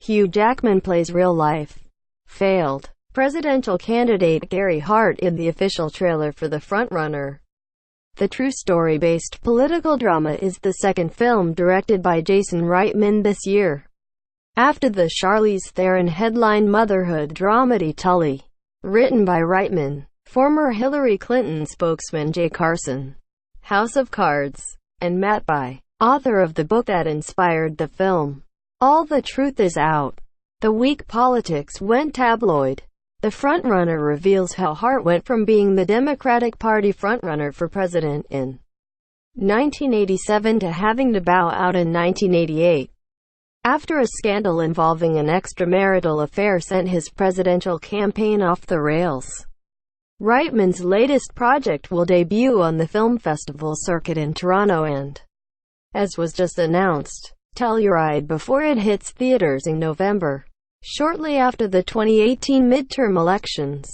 Hugh Jackman plays real-life, failed presidential candidate Gary Hart in the official trailer for The Frontrunner. The true story-based political drama is the second film directed by Jason Reitman this year, after the Charlize Theron-headlined motherhood dramedy Tully, written by Reitman, former Hilary Clinton spokesman Jay Carson, House of Cards, and Matt Bai, author of the book that inspired the film. All the truth is out. The week Politics Went Tabloid. The Frontrunner reveals how Hart went from being the Democratic Party frontrunner for president in 1987 to having to bow out in 1988. After a scandal involving an extramarital affair sent his presidential campaign off the rails. Reitman's latest project will debut on the film festival circuit in Toronto and, as was just announced, Telluride before it hits theaters in November, shortly after the 2018 midterm elections.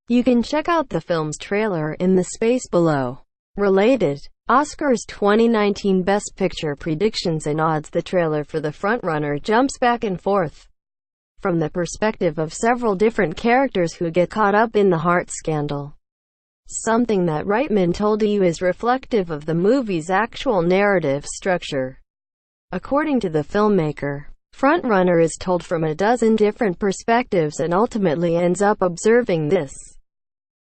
You can check out the film's trailer in the space below. Related, Oscars 2019 Best Picture predictions and odds. The trailer for The Frontrunner jumps back and forth from the perspective of several different characters who get caught up in the Hart scandal. Something that Reitman told you is reflective of the movie's actual narrative structure. According to the filmmaker, Frontrunner is told from a dozen different perspectives and ultimately ends up observing this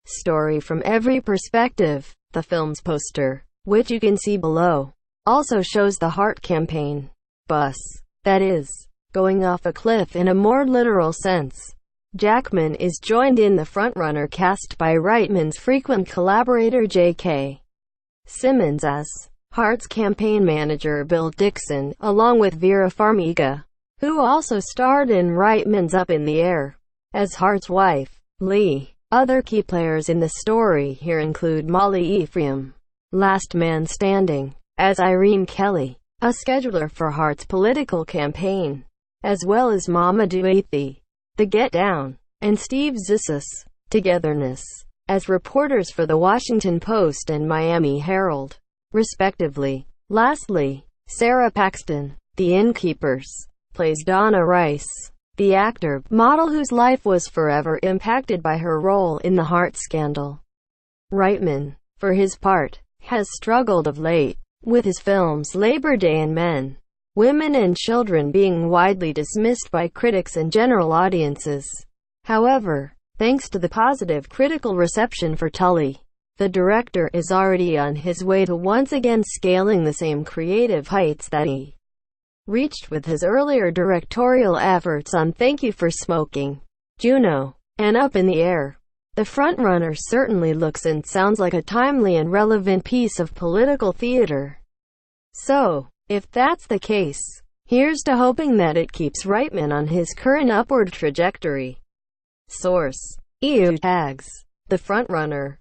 story from every perspective. The film's poster, which you can see below, also shows the Hart campaign bus, that is, going off a cliff in a more literal sense. Jackman is joined in the Frontrunner cast by Reitman's frequent collaborator J.K. Simmons as Hart's campaign manager Bill Dixon, along with Vera Farmiga, who also starred in Reitmans Up in the Air, as Hart's wife, Lee. Other key players in the story here include Molly Ephraim, Last Man Standing, as Irene Kelly, a scheduler for Hart's political campaign, as well as Mamoudou Athie, The Get Down, and Steve Zissis, Togetherness, as reporters for The Washington Post and Miami Herald, respectively. Lastly, Sara Paxton, The Innkeepers, plays Donna Rice, the actor, model whose life was forever impacted by her role in the Hart scandal. Reitman, for his part, has struggled of late with his films Labor Day and Men, Women and Children being widely dismissed by critics and general audiences. However, thanks to the positive critical reception for Tully, the director is already on his way to once again scaling the same creative heights that he reached with his earlier directorial efforts on Thank You for Smoking, Juno, and Up in the Air. The Frontrunner certainly looks and sounds like a timely and relevant piece of political theater. So, if that's the case, here's to hoping that it keeps Reitman on his current upward trajectory. Source: EU tags. The Frontrunner.